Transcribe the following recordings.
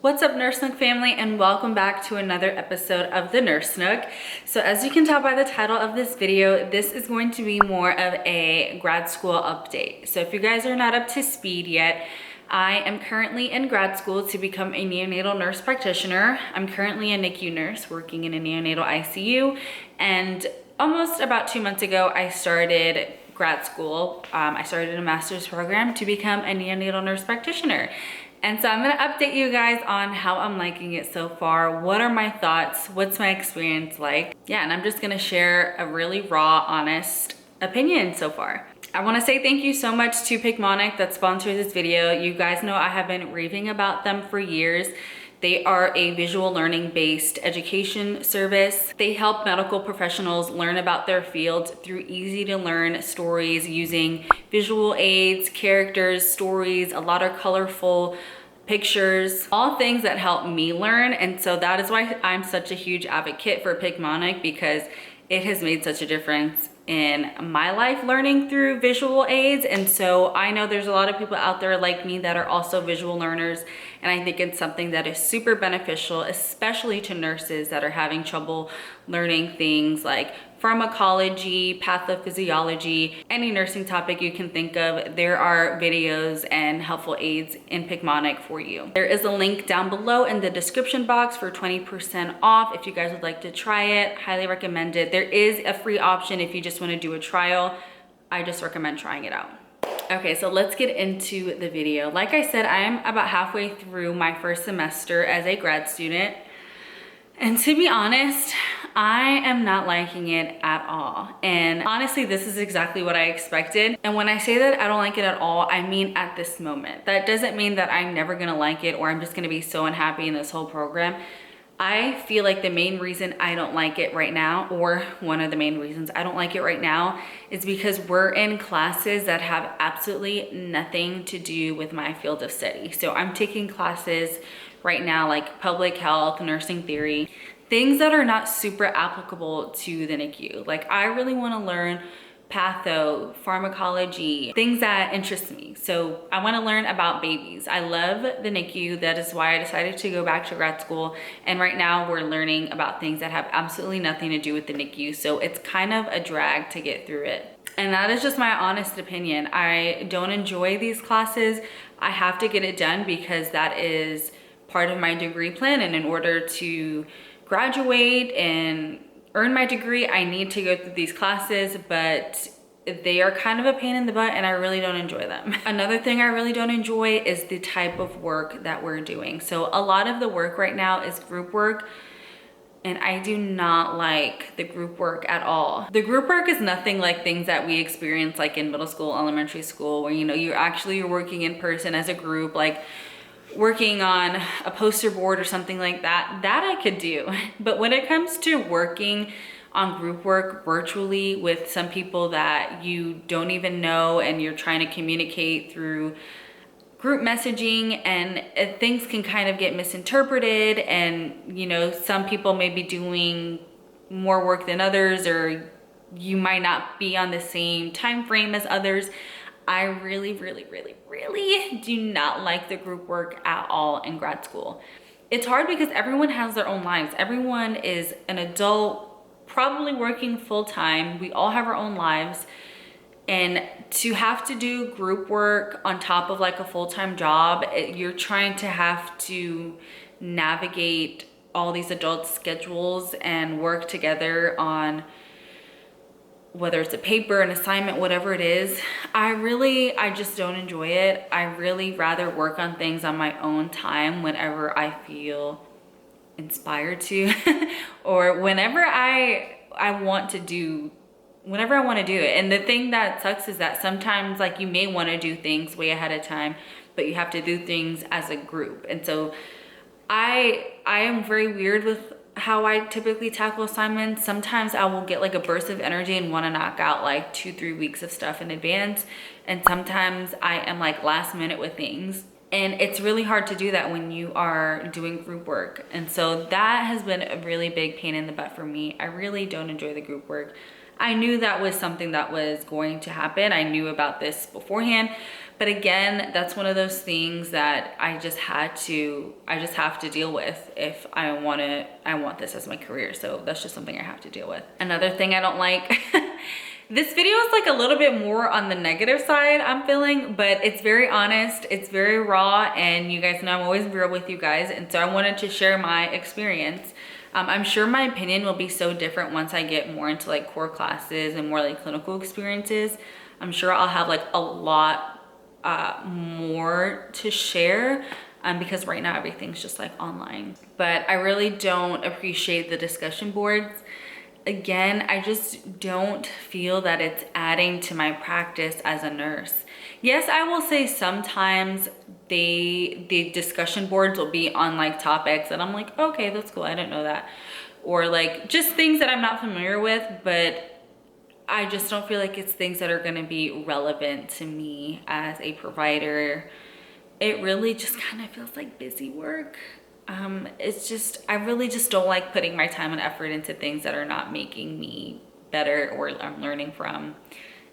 What's up, Nurse Nook family, and welcome back to another episode of the Nurse Nook. So as you can tell by the title of this video, this is going to be more of a grad school update. So if you guys are not up to speed yet, I am currently in grad school to become a neonatal nurse practitioner. I'm currently a NICU nurse working in a neonatal ICU, and almost about 2 months ago, I started grad school. I started a master's program to become a neonatal nurse practitioner. And so I'm gonna update you guys on how I'm liking it so far. What are my thoughts? What's my experience like? Yeah, and I'm just gonna share a really raw, honest opinion so far. I wanna say thank you so much to Picmonic that sponsored this video. You guys know I have been raving about them for years. They are a visual learning based education service. They help medical professionals learn about their field through easy to learn stories using visual aids, characters, stories, a lot of colorful pictures, all things that help me learn. And so that is why I'm such a huge advocate for Picmonic, because it has made such a difference in my life learning through visual aids. And so I know there's a lot of people out there like me that are also visual learners, and I think it's something that is super beneficial, especially to nurses that are having trouble learning things like pharmacology, pathophysiology, any nursing topic you can think of. There are videos and helpful aids in Picmonic for you. There is a link down below in the description box for 20% off if you guys would like to try it. Highly recommend it. There is a free option if you just want to do a trial. I just recommend trying it out. Okay, so let's get into the video. Like I said, I am about halfway through my first semester as a grad student. And to be honest, I am not liking it at all. And honestly, this is exactly what I expected. And when I say that I don't like it at all, I mean at this moment. That doesn't mean that I'm never gonna like it or I'm just gonna be so unhappy in this whole program. I feel like the main reason I don't like it right now, or one of the main reasons I don't like it right now, is because we're in classes that have absolutely nothing to do with my field of study. So I'm taking classes right now like public health, nursing theory, things that are not super applicable to the NICU. Like I really wanna learn patho, pharmacology, things that interest me. So I want to learn about babies. I love the NICU. That is why I decided to go back to grad school. And right now we're learning about things that have absolutely nothing to do with the NICU. So it's kind of a drag to get through it. And that is just my honest opinion. I don't enjoy these classes. I have to get it done because that is part of my degree plan. And in order to graduate and earn my degree, I need to go through these classes, but they are kind of a pain in the butt and I really don't enjoy them. Another thing I really don't enjoy is the type of work that we're doing. So a lot of the work right now is group work, and I do not like the group work at all. The group work is nothing like things that we experience like in middle school, elementary school, where you're working in person as a group, like working on a poster board or something like that I could do. But when it comes to working on group work virtually with some people that you don't even know and you're trying to communicate through group messaging, and things can kind of get misinterpreted, and some people may be doing more work than others, or you might not be on the same time frame as others. I really do not like the group work at all in grad school. It's hard because everyone has their own lives. Everyone is an adult, probably working full time. We all have our own lives. And to have to do group work on top of like a full-time job, you're trying to have to navigate all these adult schedules and work together on whether it's a paper, an assignment, whatever it is. I just don't enjoy it. I really rather work on things on my own time whenever I feel inspired to, or whenever I want to do it. And the thing that sucks is that sometimes like you may want to do things way ahead of time, but you have to do things as a group. And so I am very weird with how I typically tackle assignments. Sometimes I will get like a burst of energy and want to knock out like 2-3 weeks of stuff in advance. And sometimes I am like last minute with things. And it's really hard to do that when you are doing group work. And so that has been a really big pain in the butt for me. I really don't enjoy the group work. I knew that was something that was going to happen. I knew about this beforehand, But again, that's one of those things that I just have to deal with if I want this as my career. So that's just something I have to deal with. Another thing I don't like, this video is like a little bit more on the negative side, I'm feeling, but it's very honest, it's very raw, and you guys know I'm always real with you guys. And so I wanted to share my experience. I'm sure my opinion will be so different once I get more into like core classes and more like clinical experiences. I'm sure I'll have like a lot more to share because right now everything's just like online. But I really don't appreciate the discussion boards. Again, I just don't feel that it's adding to my practice as a nurse. Yes, I will say sometimes the discussion boards will be on like topics and I'm like, okay, that's cool, I didn't know that. Or like just things that I'm not familiar with, but I just don't feel like it's things that are gonna be relevant to me as a provider. It really just kind of feels like busy work. It's just, I really just don't like putting my time and effort into things that are not making me better or I'm learning from.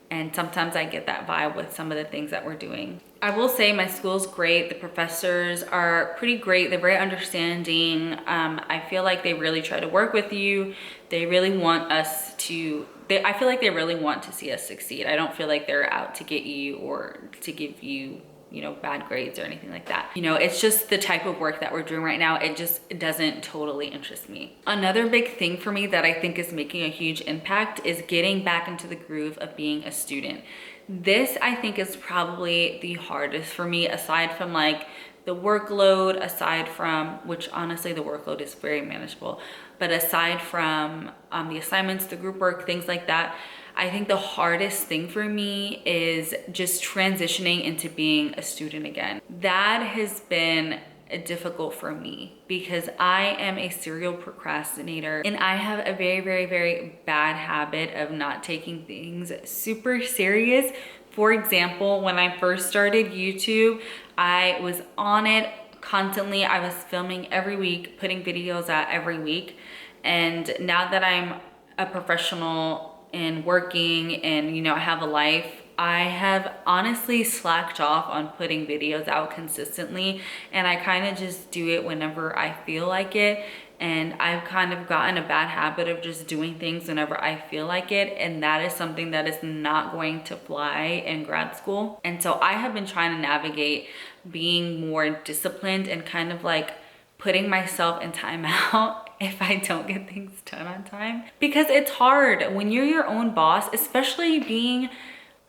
And sometimes I get that vibe with some of the things that we're doing. I will say my school's great. The professors are pretty great. They're very understanding. I feel like they really try to work with you. They really want us to, I feel like they really want to see us succeed. I don't feel like they're out to get you or to give you, you know, bad grades or anything like that. You know, it's just the type of work that we're doing right now. It doesn't totally interest me. Another big thing for me that I think is making a huge impact is getting back into the groove of being a student. This, I think, is probably the hardest for me, aside from like the workload, aside from, which honestly the workload is very manageable, but aside from the assignments, the group work, things like that, I think the hardest thing for me is just transitioning into being a student again. That has been difficult for me because I am a serial procrastinator and I have a very, very, very bad habit of not taking things super serious. For example, when I first started YouTube, I was on it constantly. I was filming every week, putting videos out every week. And now that I'm a professional and working and, you know, I have a life, I have honestly slacked off on putting videos out consistently, and I kind of just do it whenever I feel like it. And I've kind of gotten a bad habit of just doing things whenever I feel like it, and that is something that is not going to fly in grad school. And so I have been trying to navigate being more disciplined and kind of like putting myself in timeout if I don't get things done on time, because it's hard when you're your own boss, especially being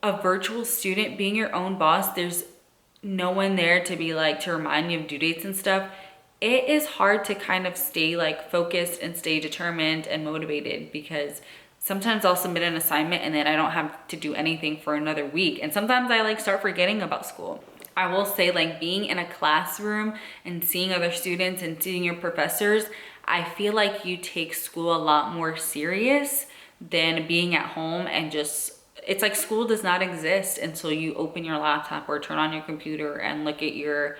a virtual student, being your own boss. There's no one there to be like, to remind you of due dates and stuff. It is hard to kind of stay like focused and stay determined and motivated, because sometimes I'll submit an assignment and then I don't have to do anything for another week. And sometimes I like start forgetting about school. I will say, like, being in a classroom and seeing other students and seeing your professors, I feel like you take school a lot more serious than being at home and just, it's like school does not exist until you open your laptop or turn on your computer and look at your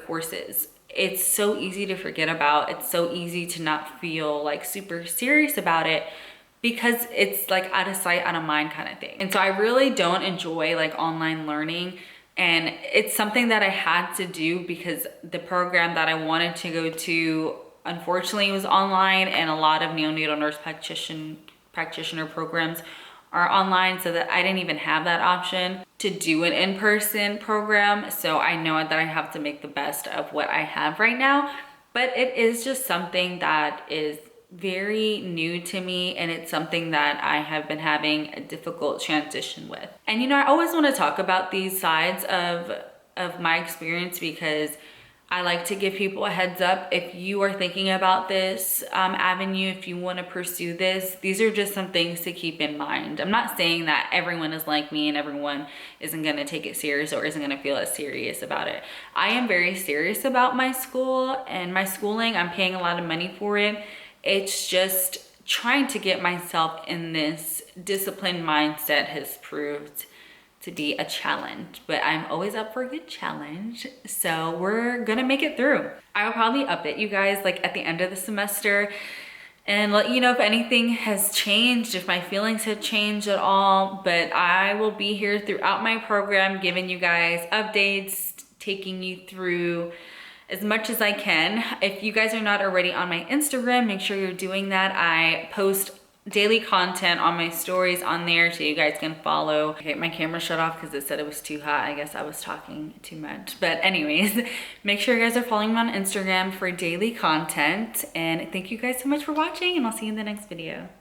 courses. It's so easy to forget about. It's so easy to not feel like super serious about it, because it's like out of sight, out of mind kind of thing. And so I really don't enjoy like online learning. And it's something that I had to do because the program that I wanted to go to, unfortunately, was online, and a lot of neonatal nurse practitioner programs are online, so that I didn't even have that option to do an in-person program. So I know that I have to make the best of what I have right now, but it is just something that is very new to me, and it's something that I have been having a difficult transition with. And you know, I always want to talk about these sides of my experience, because I like to give people a heads up. If you are thinking about this avenue, if you want to pursue this, these are just some things to keep in mind. I'm not saying that everyone is like me and everyone isn't going to take it serious or isn't going to feel as serious about it. I am very serious about my school and my schooling. I'm paying a lot of money for it. It's just trying to get myself in this disciplined mindset has proved to be a challenge, but I'm always up for a good challenge. So we're gonna make it through. I will probably update you guys like at the end of the semester and let you know if anything has changed, if my feelings have changed at all. But I will be here throughout my program, giving you guys updates, taking you through as much as I can. If you guys are not already on my Instagram, make sure you're doing that. I post daily content on my stories on there, so you guys can follow. Okay, my camera shut off because it said it was too hot. I guess I was talking too much. But anyways, make sure you guys are following me on Instagram for daily content. And thank you guys so much for watching, and I'll see you in the next video.